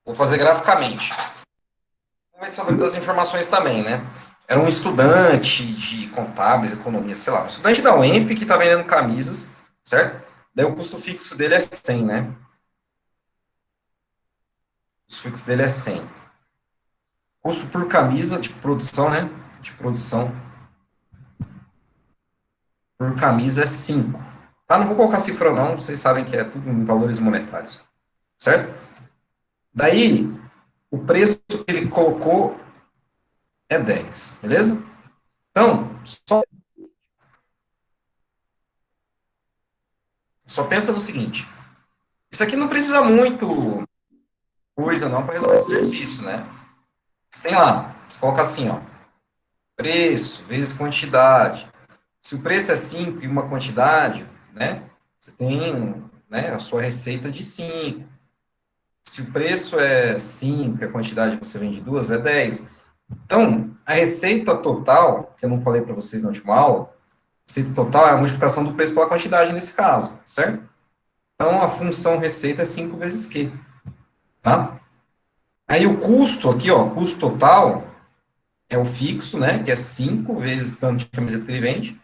Vou fazer graficamente. Vamos ver se eu lembro das informações também, né? Era um estudante de contábeis, economia, sei lá, um estudante da UEMP que está vendendo camisas, certo? Daí o custo fixo dele é 100, né? O custo fixo dele é 100. Custo por camisa de produção, né? De produção por camisa é 5. Tá? Não vou colocar cifra não, vocês sabem que é tudo em valores monetários, certo? Daí, o preço que ele colocou é 10, beleza? Então, só pensa no seguinte, isso aqui não precisa muito coisa não para resolver esse exercício, né? Você tem lá, você coloca assim, ó, preço vezes quantidade. Se o preço é 5 e uma quantidade, né, você tem, né, a sua receita de 5. Se o preço é 5 e a quantidade que você vende duas é 10. Então, a receita total, que eu não falei para vocês na última aula, a receita total é a multiplicação do preço pela quantidade nesse caso, certo? Então, a função receita é 5 vezes Q, tá? Aí o custo aqui, ó, custo total é o fixo, né, que é 5 vezes tanto de camiseta que ele vende.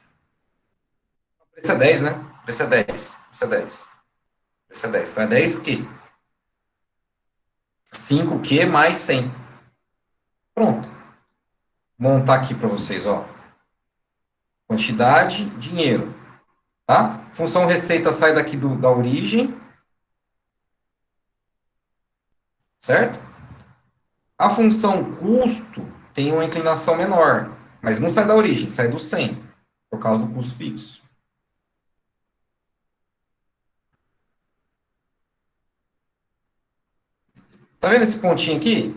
O preço é 10, né? O preço é 10. O preço é 10. O preço é 10. Então é 10Q. 5Q mais 100. Pronto. Vou montar aqui para vocês, ó. Quantidade, dinheiro, tá? Função receita sai daqui da origem, certo? A função custo tem uma inclinação menor, mas não sai da origem, sai do 100, por causa do custo fixo. Tá vendo esse pontinho aqui?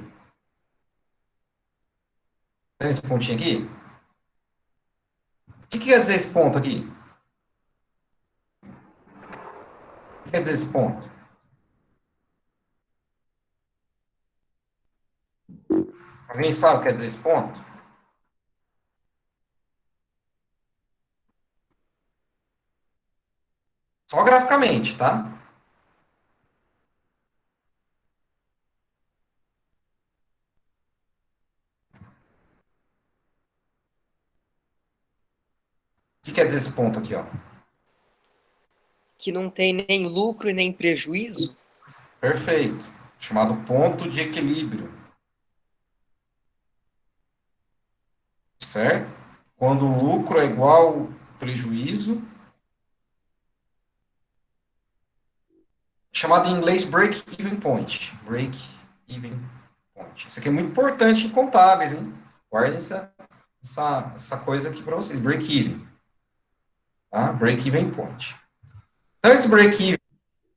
Tá vendo esse pontinho aqui? O que quer dizer esse ponto aqui? O que quer dizer esse ponto? Alguém sabe o que quer dizer esse ponto? Só graficamente, tá? O que quer dizer esse ponto aqui, ó? Que não tem nem lucro e nem prejuízo? Perfeito. Chamado ponto de equilíbrio, certo? Quando o lucro é igual ao prejuízo, chamado em inglês break-even point. Break-even point. Isso aqui é muito importante em contábeis, hein? Guardem essa coisa aqui para vocês. Break-even. Tá? Break-even point. Então, esse break-even,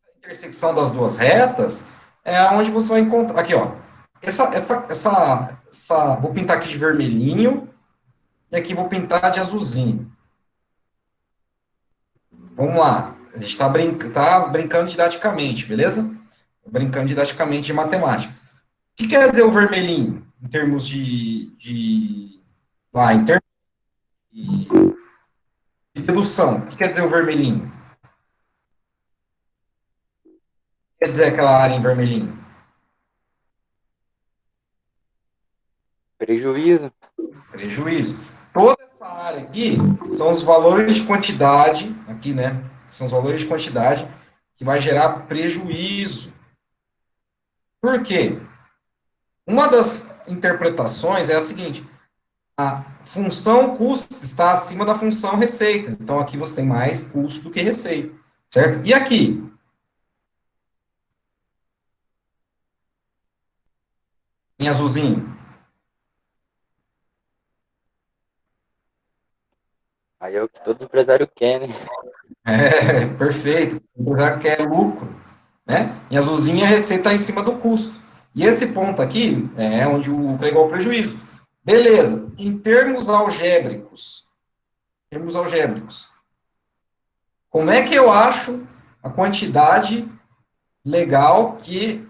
a intersecção das duas retas, é onde você vai encontrar. Aqui, ó. Vou pintar aqui de vermelhinho e aqui vou pintar de azulzinho. Vamos lá. A gente está tá brincando didaticamente, beleza? Brincando didaticamente de matemática. O que quer dizer o vermelhinho, em termos em termos de redução? O que quer dizer o vermelhinho? Quer dizer aquela área em vermelhinho? Prejuízo. Prejuízo. Toda essa área aqui são os valores de quantidade, aqui, né? São os valores de quantidade que vai gerar prejuízo. Por quê? Uma das interpretações é a seguinte: a função custo está acima da função receita. Então, aqui você tem mais custo do que receita, certo? E aqui? Em azulzinho? Aí é o que todo empresário quer, né? É, perfeito. O empresário quer lucro, né? Em azulzinho, a receita está em cima do custo. E esse ponto aqui é onde o lucro é igual ao prejuízo. Beleza. Termos algébricos, como é que eu acho a quantidade legal que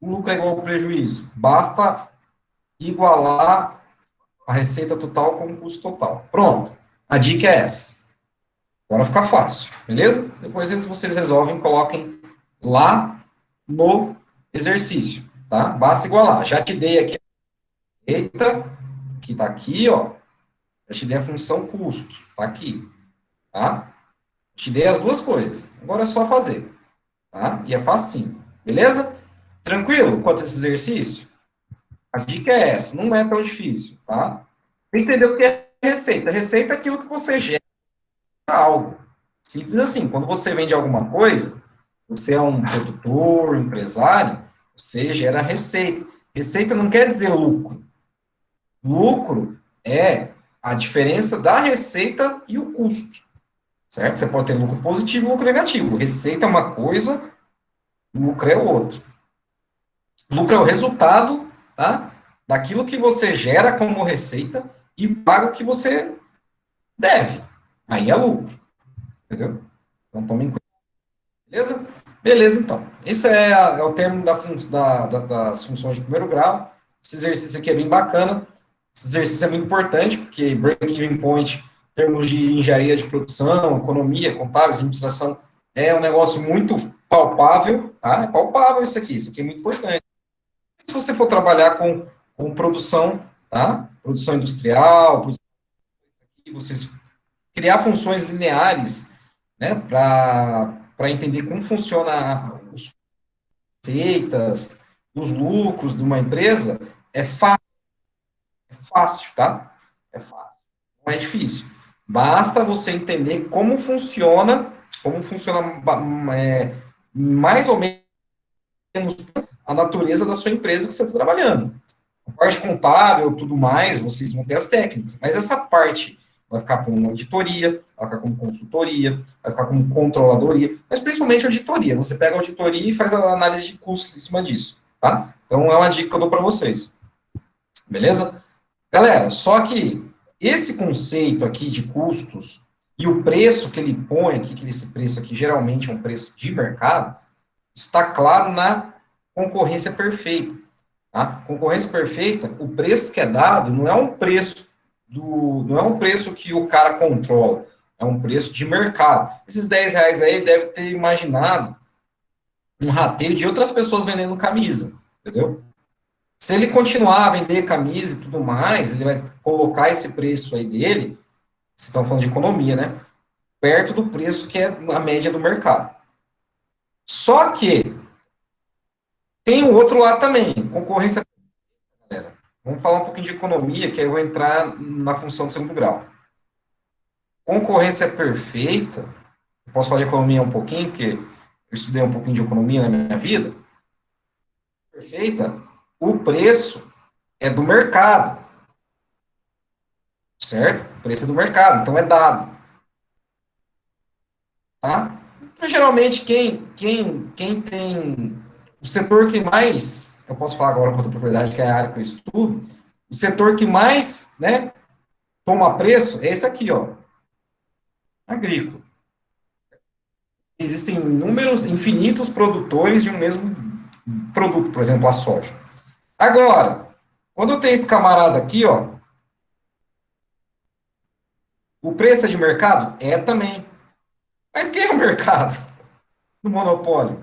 o lucro é igual ao prejuízo? Basta igualar a receita total com o custo total. Pronto. A dica é essa. Agora fica fácil, beleza? Depois vocês resolvem, coloquem lá no exercício, tá? Basta igualar. Já te dei aqui a receita, que está aqui, ó. Já te dei a função custo, está aqui, tá? Te dei as duas coisas. Agora é só fazer, tá? E é facinho, beleza? Tranquilo quanto a esse exercício? A dica é essa, não é tão difícil, tá? Entendeu o que é receita? Receita é aquilo que você gera algo. Simples assim, quando você vende alguma coisa, você é um produtor, um empresário, você gera receita. Receita não quer dizer lucro. Lucro é a diferença da receita e o custo, certo? Você pode ter lucro positivo e lucro negativo. Receita é uma coisa, lucro é outra. Lucro é o resultado, tá? Daquilo que você gera como receita e paga o que você deve. Aí é lucro, entendeu? Então tomem cuidado. Beleza? Beleza, então. Isso é o termo das funções de primeiro grau. Esse exercício aqui é bem bacana. Esse exercício é muito importante, porque break-even point, em termos de engenharia de produção, economia, contábeis, administração, é um negócio muito palpável, tá? É palpável isso aqui. Isso aqui é muito importante. Se você for trabalhar com produção, tá? Produção industrial, vocês criar funções lineares, né, para entender como funciona os receitas, os lucros de uma empresa, é fácil, tá? É fácil. Não é difícil. Basta você entender como funciona mais ou menos a natureza da sua empresa que você está trabalhando. A parte contábil, tudo mais, vocês vão ter as técnicas. Mas essa parte vai ficar como auditoria, vai ficar como consultoria, vai ficar como controladoria, mas principalmente auditoria. Você pega a auditoria e faz a análise de custos em cima disso, tá? Então, é uma dica que eu dou para vocês. Beleza? Galera, só que esse conceito aqui de custos e o preço que ele põe aqui, que esse preço aqui geralmente é um preço de mercado, está claro na concorrência perfeita. Tá? Concorrência perfeita, o preço que é dado não é um preço não é um preço que o cara controla, é um preço de mercado. Esses R$ 10 aí ele deve ter imaginado um rateio de outras pessoas vendendo camisa, entendeu? Se ele continuar a vender camisa e tudo mais, ele vai colocar esse preço aí dele, se estão falando de economia, né? Perto do preço que é a média do mercado. Só que tem o outro lado também, concorrência. Vamos falar um pouquinho de economia, que aí eu vou entrar na função de segundo grau. Concorrência perfeita, eu posso falar de economia um pouquinho, porque eu estudei um pouquinho de economia na minha vida. Perfeita, o preço é do mercado, certo? O preço é do mercado, então é dado, tá? Então, geralmente, quem tem o setor que mais, eu posso falar agora com outra propriedade, que é a área que eu estudo, o setor que mais, né, toma preço é esse aqui, ó, agrícola. Existem infinitos produtores de um mesmo produto, por exemplo, a soja. Agora, quando eu tenho esse camarada aqui, ó, o preço é de mercado? É também. Mas quem é o mercado no monopólio?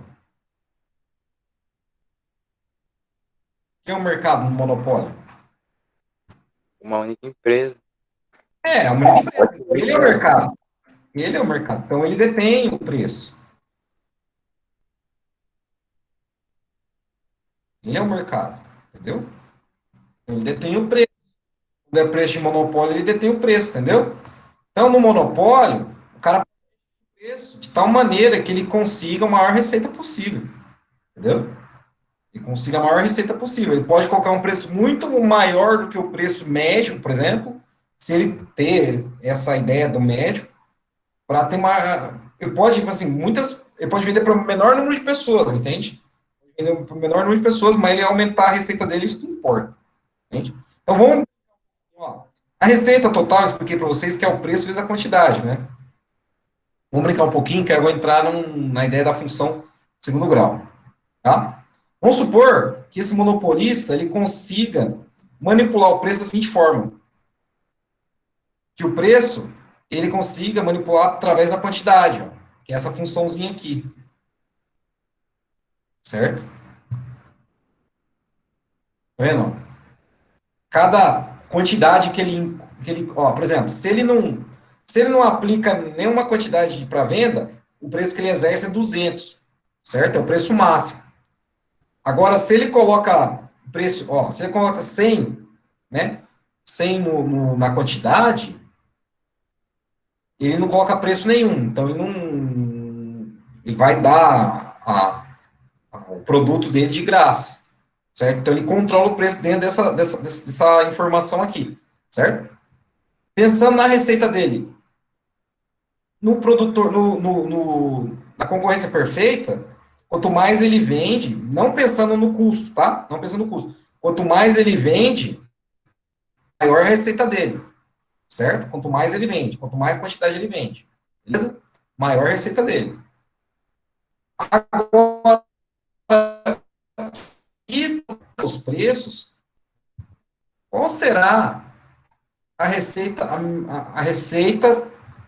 Quem é o mercado no monopólio? Uma única empresa. É, a única empresa. Ele é o mercado. Ele é o mercado. Então, ele detém o preço. Ele é o mercado. Entendeu? Então, ele detém o preço. Quando é preço de monopólio, ele detém o preço. Entendeu? Então, no monopólio, o cara preço de tal maneira que ele consiga a maior receita possível, entendeu? Ele consiga a maior receita possível. Ele pode colocar um preço muito maior do que o preço médio, por exemplo, se ele ter essa ideia do médio, para ter uma. Ele pode, tipo assim, ele pode vender para o menor número de pessoas, entende? Vender para o menor número de pessoas, mas ele aumentar a receita dele, isso não importa, entende? Então vamos. Ó, a receita total, eu expliquei para vocês que é o preço vezes a quantidade, né? Vamos brincar um pouquinho, que eu vou entrar na ideia da função de segundo grau. Tá? Vamos supor que esse monopolista ele consiga manipular o preço da seguinte forma: que o preço ele consiga manipular através da quantidade, ó, que é essa funçãozinha aqui. Certo? Tá vendo? Cada quantidade ó, por exemplo, se ele não aplica nenhuma quantidade para venda, o preço que ele exerce é 200, certo? É o preço máximo. Agora, se ele coloca preço, ó, se ele coloca 100, né? 100 na quantidade, ele não coloca preço nenhum. Então, ele vai dar o produto dele de graça, certo? Então, ele controla o preço dentro dessa informação aqui, certo? Pensando na receita dele, no produtor, na concorrência perfeita, quanto mais ele vende, não pensando no custo, tá? Não pensando no custo. Quanto mais ele vende, maior a receita dele, certo? Quanto mais ele vende, quanto mais quantidade ele vende, beleza? Maior a receita dele. Agora, e os preços, qual será a receita,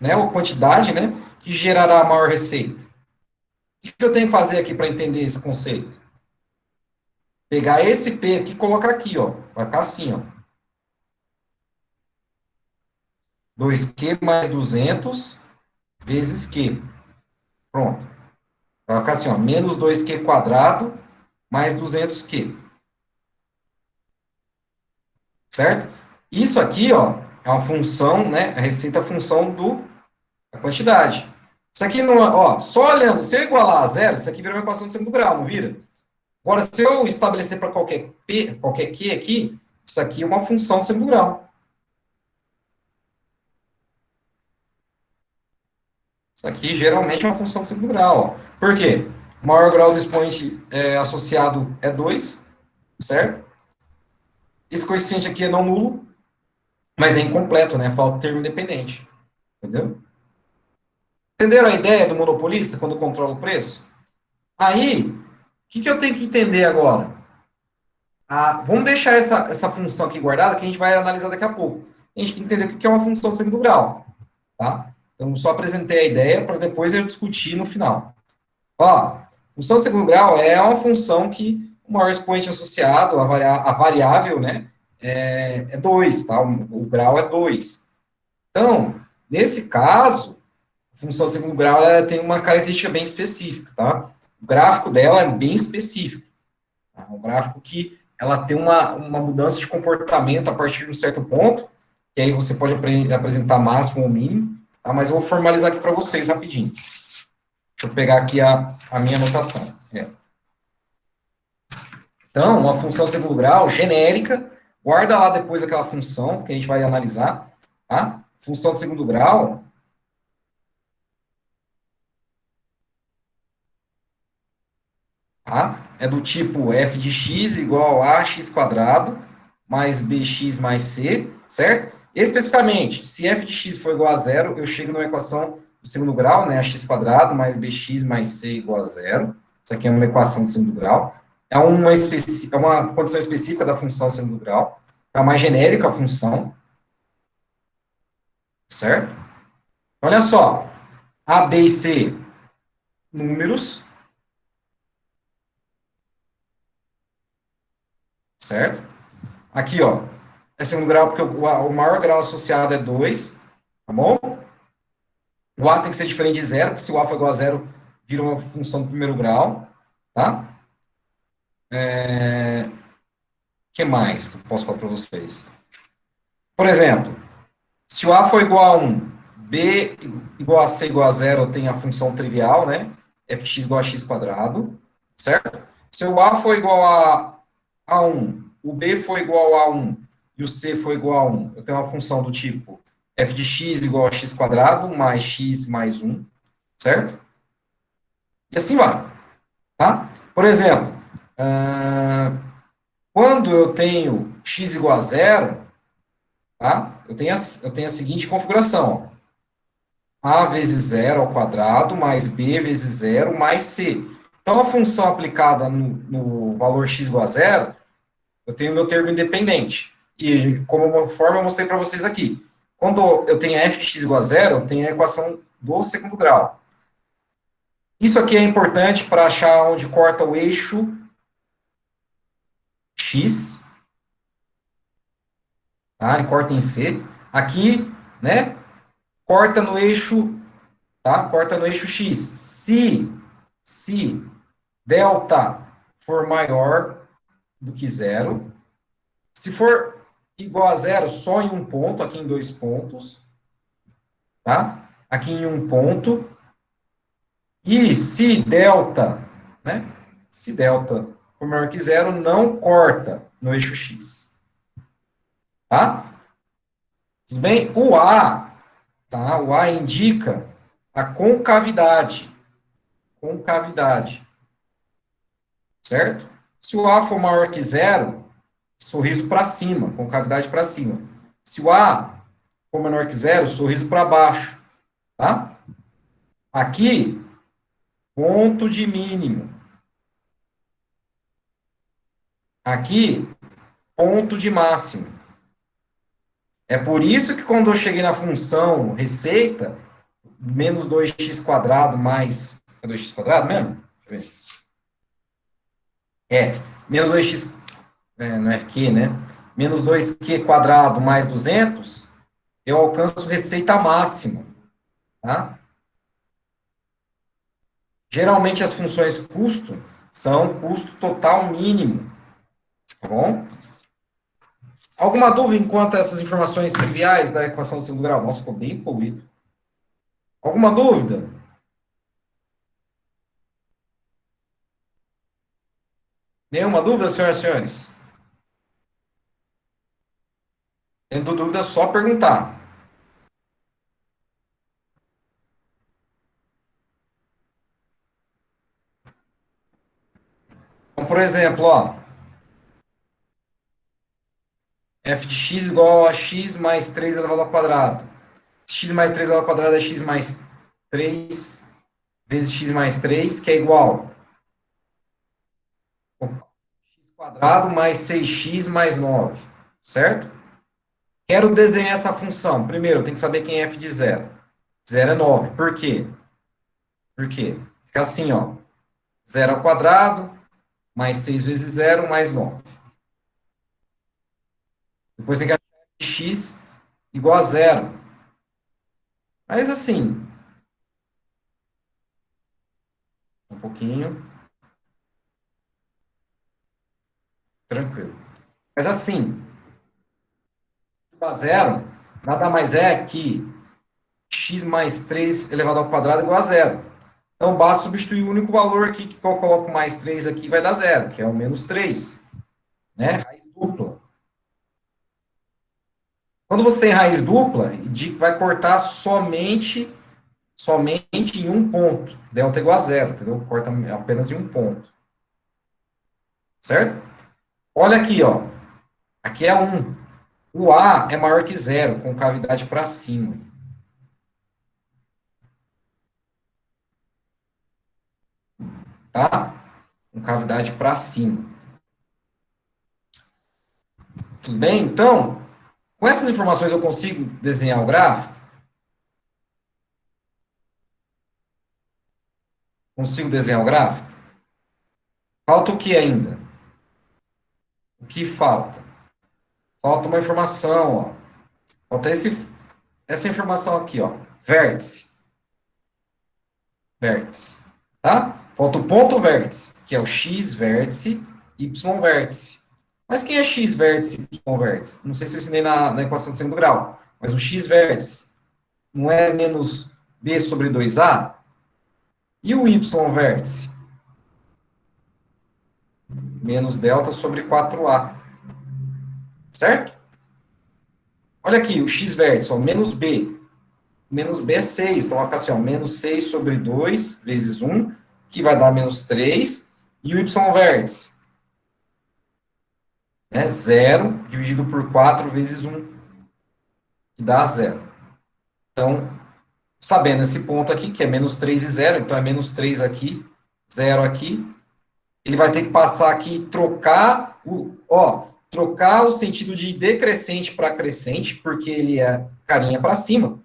né, ou quantidade, né, que gerará a maior receita? O que eu tenho que fazer aqui para entender esse conceito? Pegar esse P aqui e colocar aqui, ó. Vai ficar assim, ó. 2Q mais 200 vezes Q. Pronto. Vai ficar assim, ó. Menos 2Q quadrado mais 200Q. Certo? Isso aqui, ó, é uma função, né? A receita é a função da quantidade. Isso aqui não é, ó, só olhando, se eu igualar a zero, isso aqui vira uma equação de segundo grau, não vira? Agora, se eu estabelecer para qualquer P, qualquer Q aqui, isso aqui é uma função de segundo grau. Isso aqui geralmente é uma função de segundo grau. Ó. Por quê? O maior grau do expoente associado é 2, certo? Esse coeficiente aqui é não nulo, mas é incompleto, né? Falta termo independente. Entendeu? Entenderam a ideia do monopolista quando controla o preço? Aí, o que eu tenho que entender agora? Vamos deixar essa função aqui guardada, que a gente vai analisar daqui a pouco. A gente tem que entender o que é uma função de segundo grau. Tá? Então, só apresentei a ideia para depois eu discutir no final. Ó, função de segundo grau é uma função que o maior expoente associado, a variável, né, é 2, tá? O grau é 2. Então, nesse caso, a função de segundo grau ela tem uma característica bem específica, tá? O gráfico dela é bem específico. Tá? Um gráfico que ela tem uma mudança de comportamento a partir de um certo ponto, e aí você pode apresentar máximo ou mínimo, tá? Mas eu vou formalizar aqui para vocês rapidinho. Deixa eu pegar aqui a minha anotação. Então, uma função de segundo grau genérica, guarda lá depois aquela função que a gente vai analisar, tá? Função de segundo grau, tá? É do tipo f de x igual a x quadrado mais bx mais c, certo? Especificamente, se f de x for igual a zero, eu chego numa equação do segundo grau, né? A x quadrado mais bx mais c igual a zero. Isso aqui é uma equação do segundo grau. É uma condição específica da função do segundo grau. É mais genérica a função, certo? Olha só, A, B e C, números, certo? Aqui, ó, é segundo grau porque o maior grau associado é 2, tá bom? O A tem que ser diferente de zero, porque se o A for igual a zero, vira uma função do primeiro grau, tá? Que mais que eu posso falar para vocês? Por exemplo, se o A for igual a 1, B igual a C igual a zero, tem a função trivial, né? f de x igual a x quadrado, certo? Se o A for igual a 1, o B for igual a 1 e o C for igual a 1, eu tenho uma função do tipo f de x igual a x quadrado mais x mais 1, certo? E assim vai, tá? Por exemplo, quando eu tenho x igual a zero, tá? Eu tenho a seguinte configuração, ó. A vezes zero ao quadrado, mais B vezes zero, mais C. Então, a função aplicada no valor x igual a zero, eu tenho meu termo independente. E, como uma forma, eu mostrei para vocês aqui. Quando eu tenho f de x igual a zero, eu tenho a equação do segundo grau. Isso aqui é importante para achar onde corta o eixo x, tá? Ele corta em C. Aqui, né, corta no eixo, tá? Corta no eixo X. Se delta for maior do que zero, se for igual a zero só em um ponto, aqui em 2 pontos, tá? Aqui em um ponto. E se delta, né? Se delta for maior que zero, não corta no eixo X. Tá? Tudo bem? O A, tá? O A indica a concavidade. Concavidade. Certo? Se o A for maior que zero, sorriso para cima, concavidade para cima. Se o A for menor que zero, sorriso para baixo. Tá? Aqui, ponto de mínimo. Aqui, ponto de máximo. É por isso que quando eu cheguei na função receita, menos 2x² mais... É 2x² mesmo? Deixa eu ver. Menos 2x... não é Q, né? Menos 2Q² mais 200, eu alcanço receita máxima, tá? Geralmente as funções custo são custo total mínimo, tá bom? Alguma dúvida enquanto a essas informações triviais da equação do segundo grau? Nossa, ficou bem polido. Alguma dúvida? Nenhuma dúvida, senhoras e senhores? Tendo dúvida, é só perguntar. Então, por exemplo, ó, f de x igual a x mais 3 elevado ao quadrado. X mais 3 elevado ao quadrado é x mais 3 vezes x mais 3, que é igual a x quadrado mais 6x mais 9, certo? Quero desenhar essa função. Primeiro, eu tenho que saber quem é f de zero. Zero é 9. Por quê? Por quê? Fica assim, ó. 0 ao quadrado, mais 6 vezes 0, mais 9. Depois tem que achar x igual a zero. Mas assim, um pouquinho, tranquilo. Mas assim, igual a zero, nada mais é que x mais 3 elevado ao quadrado igual a zero. Então, basta substituir o único valor aqui, que eu coloco mais 3 aqui, vai dar zero, que é o menos 3, né? Raiz dupla. Quando você tem raiz dupla, vai cortar somente em um ponto. Delta igual a zero, entendeu? Corta apenas em um ponto. Certo? Olha aqui, ó. Aqui é 1. O A é maior que zero, com cavidade para cima. Tá? Com cavidade para cima. Tudo bem? Então, com essas informações eu consigo desenhar o gráfico? Consigo desenhar o gráfico? Falta o que ainda? O que falta? Falta uma informação, ó. Falta essa informação aqui, ó. Vértice. Vértice. Tá? Falta o ponto vértice, que é o x vértice, y vértice. Mas quem é x vértice e y vértice? Não sei se eu ensinei na equação do segundo grau, mas o x vértice não é menos b sobre 2a? E o y vértice? Menos delta sobre 4a. Certo? Olha aqui, o x vértice, ó, menos b. Menos b é 6, então aqui assim, ó, menos 6 sobre 2 vezes 1, que vai dar menos 3. E o y vértice? Né, 0 dividido por 4 vezes 1, que dá 0. Então, sabendo esse ponto aqui, que é menos 3 e 0, então é menos 3 aqui, 0 aqui, ele vai ter que passar aqui, trocar o sentido de decrescente para crescente, porque ele é carinha para cima.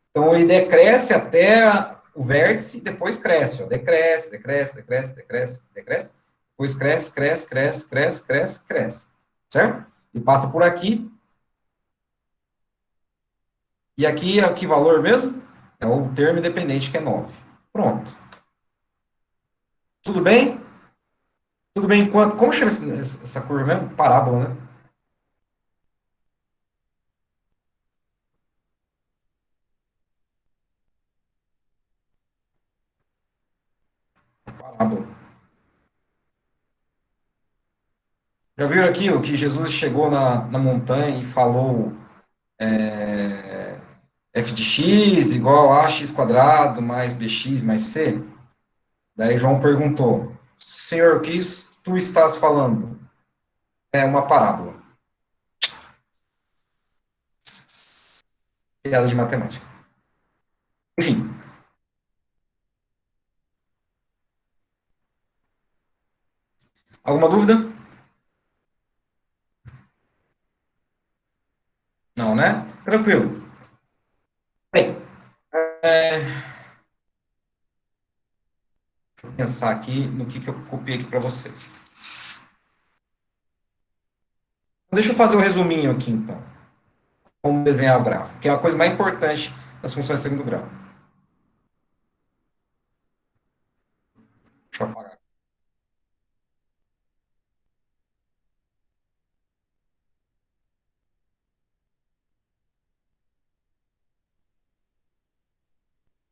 Então, ele decresce até o vértice e depois cresce. Ó. Decresce, decresce, decresce, decresce, decresce. Depois cresce, cresce, cresce, cresce, cresce, cresce. Certo? E passa por aqui. E aqui é que valor mesmo? É o termo independente, que é 9. Pronto. Tudo bem? Tudo bem enquanto. Como chama essa curva mesmo? Parábola, né? Parábola. Já viram aquilo que Jesus chegou na montanha e falou f de x igual a x quadrado mais bx mais c? Daí João perguntou, Senhor, o que isso tu estás falando? É uma parábola. Piada de matemática. Enfim, alguma dúvida? Não, né? Tranquilo. Bem, vou pensar aqui no que eu copiei aqui para vocês. Deixa eu fazer o um resuminho aqui, então. Como desenhar o gráfico, que é a coisa mais importante das funções de segundo grau. Deixa eu apagar.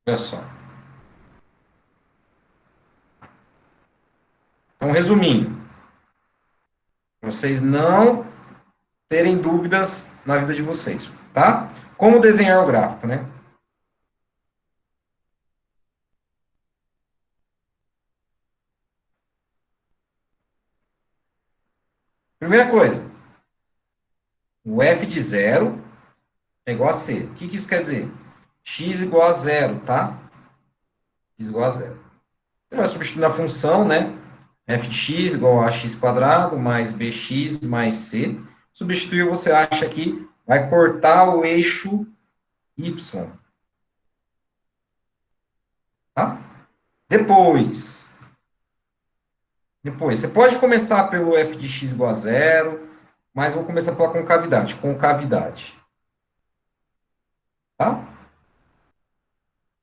Olha só. Então, resuminho. Vocês não terem dúvidas na vida de vocês, tá? Como desenhar o gráfico, né? Primeira coisa, o f de zero é igual a c. O que isso quer dizer? X igual a zero, tá? X igual a zero. Você vai substituir na função, né? F de x igual a x quadrado mais bx mais c. Substituir, você acha que vai cortar o eixo y, tá? Depois, você pode começar pelo f de x igual a zero, mas vou começar pela concavidade. Concavidade, tá?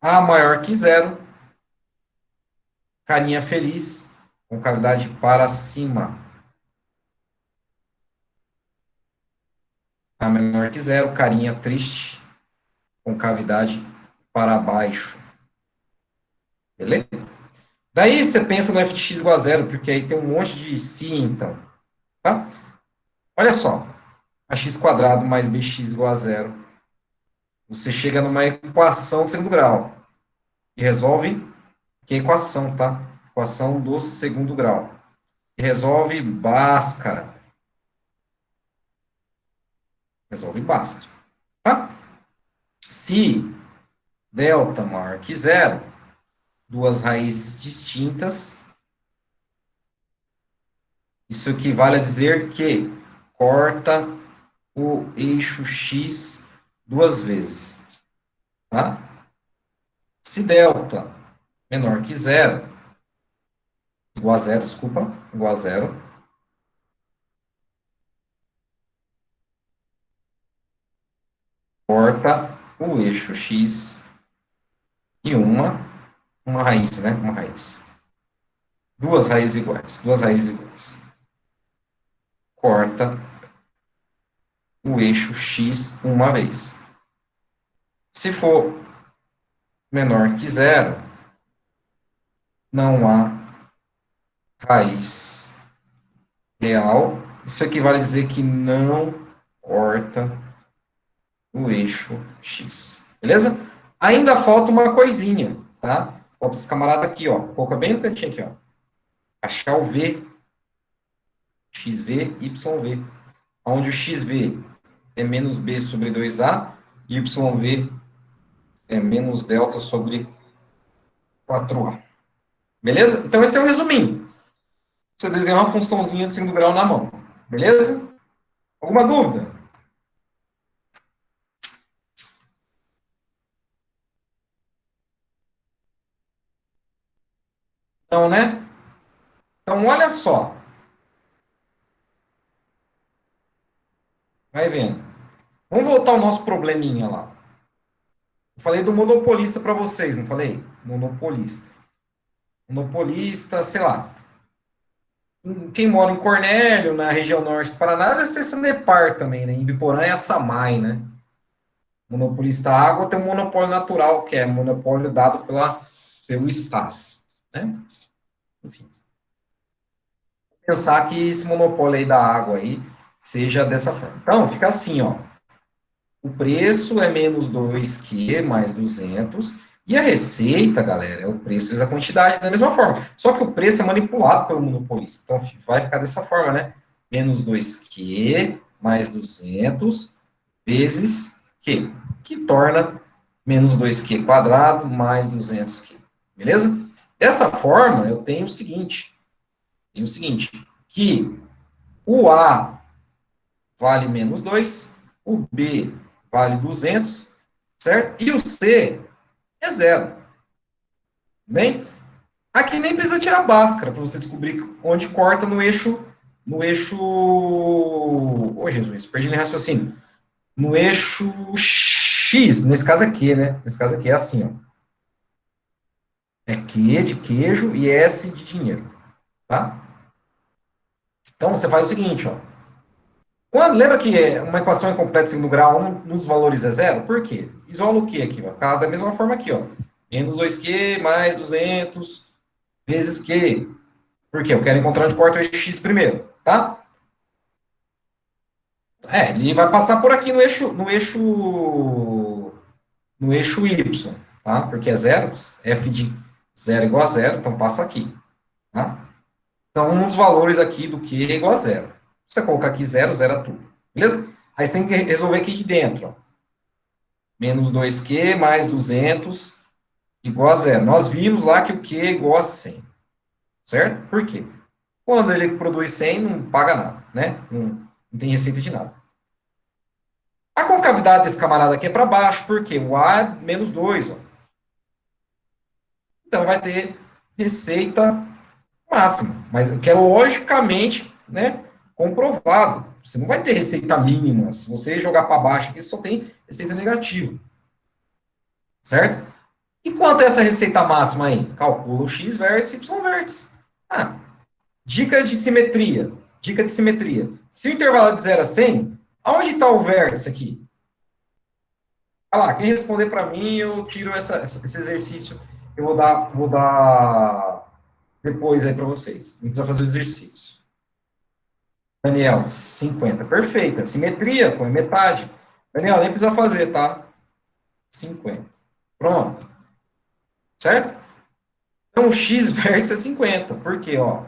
A maior que zero, carinha feliz, concavidade para cima. A menor que zero, carinha triste, concavidade para baixo. Beleza? Daí você pensa no f de x igual a zero, porque aí tem um monte de si, então. Tá? Olha só. A x quadrado mais bx igual a zero. Você chega numa equação de segundo grau. E resolve, que é equação, tá? Equação do segundo grau. E resolve Bhaskara. Resolve Bhaskara. Tá? Se delta maior que zero, duas raízes distintas, isso equivale a dizer que corta o eixo x duas vezes. Tá? Se delta menor que zero, igual a zero, desculpa, igual a zero, corta o eixo x e uma raiz, né? Uma raiz. Duas raízes iguais, duas raízes iguais. Corta o eixo x uma vez. Se for menor que zero, não há raiz real. Isso equivale a dizer que não corta o eixo x. Beleza? Ainda falta uma coisinha, tá? Falta esse camarada aqui, ó. Coloca bem no cantinho aqui, ó. Achar o v, xv, yv. Onde o xv é menos b sobre 2a e yv é menos delta sobre 4a. Beleza? Então esse é o resuminho. Você desenha uma funçãozinha de segundo grau na mão. Beleza? Alguma dúvida? Não, né? Então olha só. Vai vendo. Vamos voltar ao nosso probleminha lá. Eu falei do monopolista para vocês, não falei? Monopolista. Monopolista, sei lá. Quem mora em Cornélio, na região norte do Paraná, deve ser Sanepar também, né? Em Biporã é a Samai, né? Monopolista água tem um monopólio natural, que é monopólio dado pelo Estado, né? Enfim. Pensar que esse monopólio aí da água aí seja dessa forma. Então, fica assim, ó. O preço é menos 2Q mais 200. E a receita, galera, é o preço vezes a quantidade, da mesma forma. Só que o preço é manipulado pelo monopolista. Então, vai ficar dessa forma, né? Menos 2Q mais 200 vezes Q, que torna menos 2Q quadrado mais 200Q. Beleza? Dessa forma, eu tenho o seguinte, que o A vale menos 2, o B vale 200, certo? E o C é zero. Bem, aqui nem precisa tirar Bhaskara para você descobrir onde corta oh, Jesus, perdi no raciocínio. No eixo X, nesse caso aqui, né? Nesse caso aqui é assim, ó. É Q de queijo e S de dinheiro, tá? Então, você faz o seguinte, ó. Lembra que uma equação incompleta de segundo grau, um dos valores é zero? Por quê? Isola o Q aqui, vai ficar da mesma forma aqui, ó. Menos 2Q mais 200 vezes Q. Por quê? Eu quero encontrar onde corta o eixo X primeiro, tá? Ele vai passar por aqui no eixo Y, tá? Porque é zero, f de zero igual a zero, então passa aqui, tá? Então, um dos valores aqui do Q é igual a zero. Se você colocar aqui zero, zera tudo, beleza? Aí você tem que resolver aqui de dentro, ó. Menos 2Q mais 200 igual a zero. Nós vimos lá que o Q é igual a 100, certo? Por quê? Quando ele produz 100, não paga nada, né? Não tem receita de nada. A concavidade desse camarada aqui é para baixo, porque o A é menos 2, ó. Então, vai ter receita máxima, mas que é logicamente, né, comprovado. Você não vai ter receita mínima. Se você jogar para baixo aqui, só tem receita negativa. Certo? E quanto é essa receita máxima aí? Calcula o x vértice e y vértice. Ah, dica de simetria. Dica de simetria. Se o intervalo é de 0 a 100, aonde está o vértice aqui? Olha lá, quem responder para mim, eu tiro esse exercício. Eu vou dar depois aí para vocês. Não precisa fazer o exercício. Daniel, 50. Perfeita. Simetria, põe metade. Daniel, nem precisa fazer, tá? 50. Pronto. Certo? Então, o x vértice é 50. Por quê? Ó,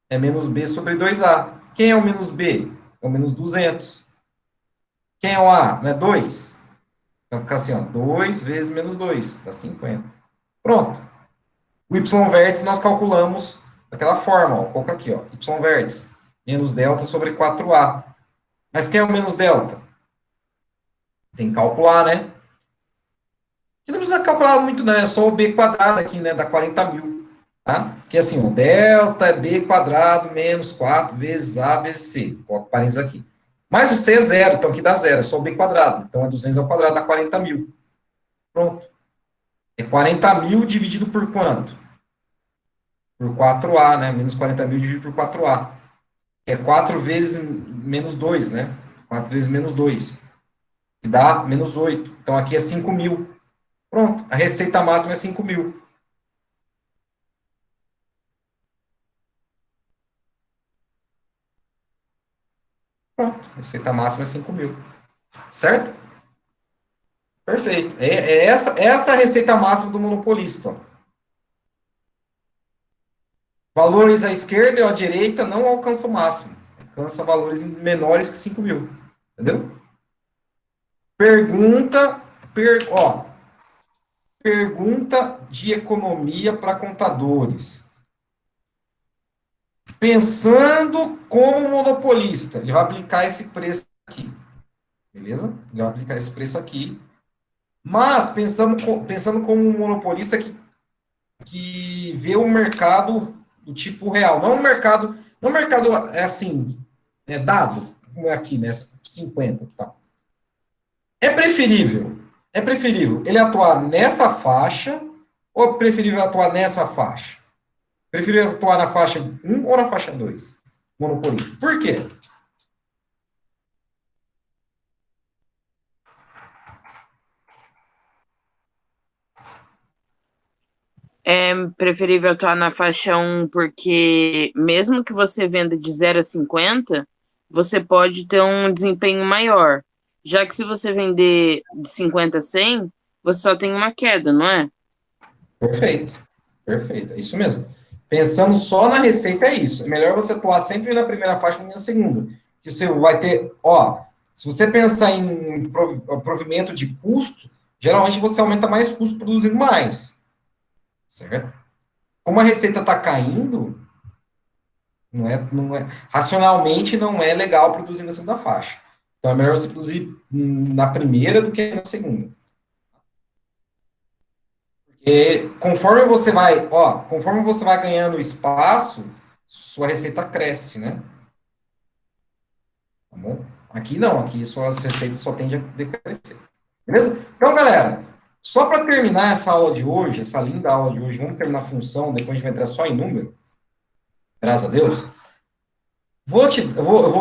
é menos b sobre 2a. Quem é o menos b? É o menos 200. Quem é o a? Não é 2? Então, fica assim, ó, 2 vezes menos 2, dá 50. Pronto. O y vértice nós calculamos daquela forma, ó, vou colocar aqui, ó, y vértice, menos delta sobre 4a. Mas quem é o menos delta? Tem que calcular, né? Que não precisa calcular muito, não, é só o b quadrado aqui, né, dá 40 mil, tá? Que assim, o delta é b quadrado menos 4 vezes a vezes c, coloco parênteses aqui. Mas o c é zero, então aqui dá zero, é só o b quadrado, então é 200 ao quadrado, dá 40 mil. Pronto. É 40 mil dividido por quanto? Por 4a, né, menos 40 mil dividido por 4a. Que é 4 vezes menos 2, né? 4 vezes menos 2, que dá menos 8. Então aqui é 5 mil. Pronto, a receita máxima é 5 mil. Pronto, a receita máxima é 5 mil. Certo? Perfeito. É essa a receita máxima do monopolista. Ó. Valores à esquerda e à direita não alcançam o máximo. Alcança valores menores que 5 mil. Entendeu? Ó, pergunta de economia para contadores. Pensando como monopolista, ele vai aplicar esse preço aqui. Beleza? Ele vai aplicar esse preço aqui. Mas pensando como um monopolista que vê o mercado do tipo real. Não o mercado é assim, dado, como é aqui, né? 50 e tal. É preferível É preferível ele atuar nessa faixa ou é preferível atuar nessa faixa? Preferível atuar na faixa 1 ou na faixa 2? Monopolista. Por quê? É preferível atuar na faixa 1 porque mesmo que você venda de 0 a 50, você pode ter um desempenho maior. Já que se você vender de 50 a 100, você só tem uma queda, não é? Perfeito. Perfeito. É isso mesmo. Pensando só na receita, é isso. É melhor você atuar sempre na primeira faixa e na segunda. Que você vai ter, ó, se você pensar em provimento de custo, geralmente você aumenta mais custo produzindo mais. Certo? Como a receita está caindo, racionalmente não é legal produzir na segunda faixa. Então é melhor você produzir na primeira do que na segunda. E conforme você vai ganhando espaço, sua receita cresce, né? Tá bom? Aqui não, aqui suas receitas só tendem a decrescer. Beleza? Então, galera, só para terminar essa aula de hoje, essa linda aula de hoje, vamos terminar a função, depois a gente vai entrar só em número, graças a Deus.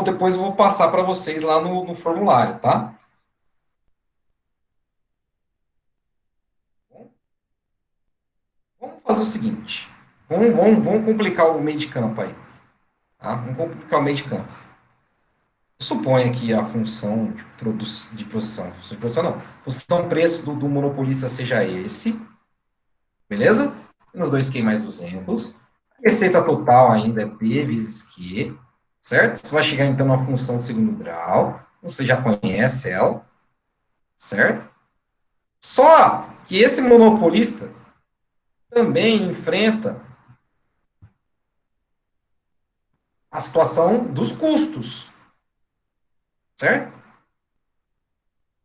Depois eu vou passar para vocês lá no formulário, tá? Vamos fazer o seguinte. Vamos complicar o meio de campo aí. Tá? Vamos complicar o meio de campo. Suponha que a função de produção, não, função preço do monopolista seja esse, beleza? Nos 2Q mais 200. A receita total ainda é P vezes Q, certo? Você vai chegar então na função de segundo grau, você já conhece ela, certo? Só que esse monopolista também enfrenta a situação dos custos, certo?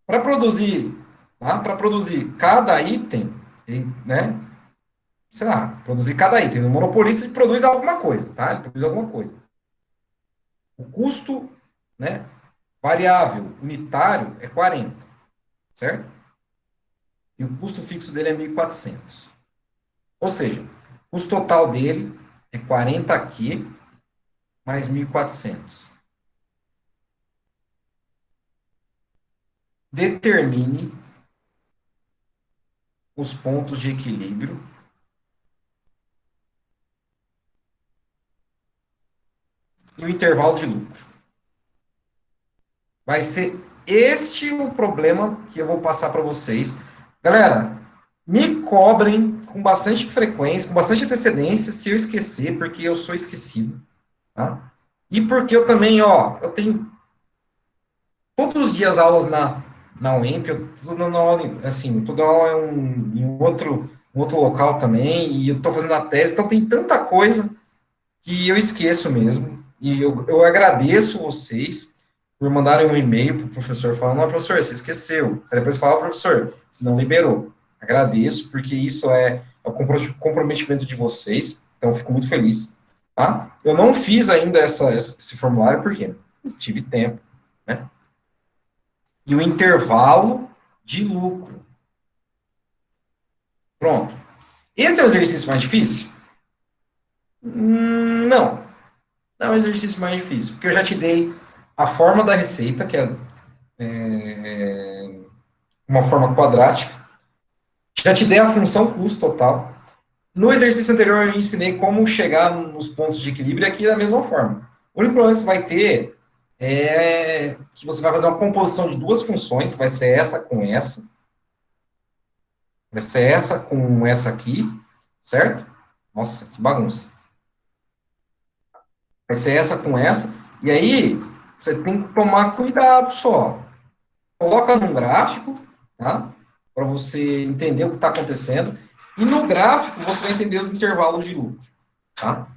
Para produzir, tá? Para produzir cada item, né? Sei lá, produzir cada item. No monopolista ele produz alguma coisa, tá? Ele produz alguma coisa. O custo, né, variável unitário é 40, certo? E o custo fixo dele é 1.400. Ou seja, o custo total dele é 40 aqui mais 1.400. Determine os pontos de equilíbrio e o intervalo de lucro. Vai ser este o problema que eu vou passar para vocês. Galera, me cobrem com bastante frequência, com bastante antecedência, se eu esquecer, porque eu sou esquecido, tá? E porque eu também, ó, eu tenho todos os dias aulas na UEMP, eu tô dando aula, assim, tô dando aula em outro local também, e eu tô fazendo a tese, então tem tanta coisa que eu esqueço mesmo, e eu agradeço vocês por mandarem um e-mail para o professor falando, não, professor, você esqueceu. Aí depois fala, professor, você não liberou. Agradeço, porque isso é o comprometimento de vocês, então eu fico muito feliz. Tá? Eu não fiz ainda esse formulário, porque não tive tempo. Né? E o intervalo de lucro. Pronto. Esse é o exercício mais difícil? Não. Não é o exercício mais difícil, porque eu já te dei a forma da receita, que é uma forma quadrática. Já te dei a função custo total. No exercício anterior, eu ensinei como chegar nos pontos de equilíbrio, e aqui da mesma forma. O único problema que você vai ter é que você vai fazer uma composição de duas funções, vai ser essa com essa, vai ser essa com essa aqui, certo? Nossa, que bagunça. Vai ser essa com essa, e aí você tem que tomar cuidado só. Coloca num gráfico, tá? Para você entender o que está acontecendo. E no gráfico você vai entender os intervalos de lucro, tá?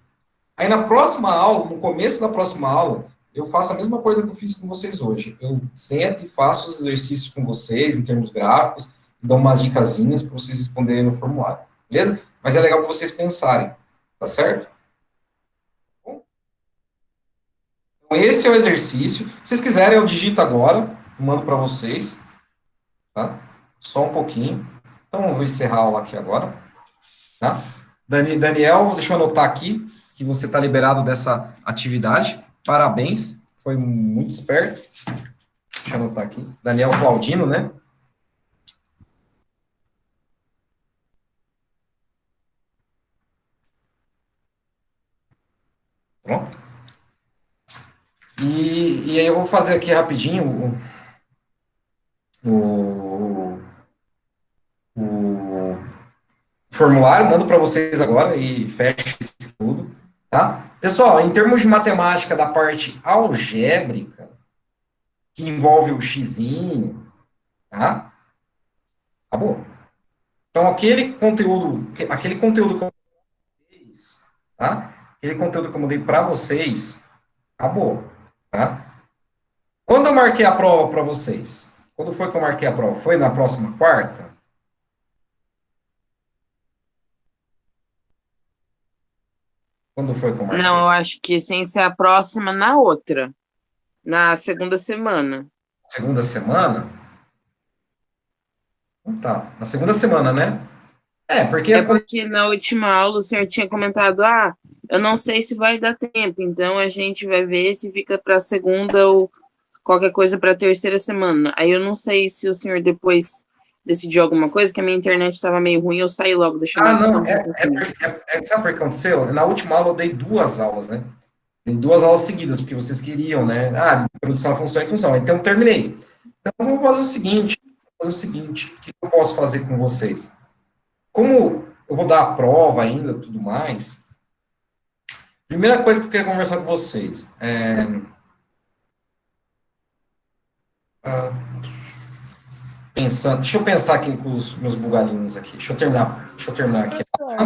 Aí na próxima aula, no começo da próxima aula, eu faço a mesma coisa que eu fiz com vocês hoje. Eu sento e faço os exercícios com vocês, em termos gráficos, e dou umas dicasinhas para vocês responderem no formulário, beleza? Mas é legal para vocês pensarem, tá certo? Bom, então esse é o exercício. Se vocês quiserem, eu digito agora, mando para vocês, tá? Só um pouquinho. Então, eu vou encerrar a aula aqui agora. Tá? Daniel, deixa eu anotar aqui que você está liberado dessa atividade. Parabéns, foi muito esperto. Deixa eu anotar aqui. Daniel Claudino, né? Pronto. E aí eu vou fazer aqui rapidinho o formulário, mando para vocês agora e fecho isso tudo, tá? Pessoal, em termos de matemática da parte algébrica, que envolve o xizinho, tá? Acabou. Então, aquele conteúdo que eu fiz, tá? Aquele conteúdo que eu mandei para vocês, acabou, tá? Quando eu marquei a prova para vocês? Quando foi que eu marquei a prova? Foi na próxima quarta? Quando foi que eu marquei? Não, eu acho que sem ser a próxima, na outra. Na segunda semana. Segunda semana? Então tá. Na segunda semana, né? Porque É porque na última aula o senhor tinha comentado, eu não sei se vai dar tempo, então a gente vai ver se fica para segunda ou qualquer coisa para a terceira semana. Aí eu não sei se o senhor depois decidiu alguma coisa, que a minha internet estava meio ruim, eu saí logo da chamada. não, sabe por que aconteceu? Na última aula eu dei 2 aulas, né? Dei 2 aulas seguidas, porque vocês queriam, né? Introdução à função e função. Então, eu terminei. Então, vamos fazer o seguinte, o que eu posso fazer com vocês? Como eu vou dar a prova ainda, tudo mais, primeira coisa que eu queria conversar com vocês deixa eu pensar aqui com os meus bugalhinhos aqui. Deixa eu terminar aqui.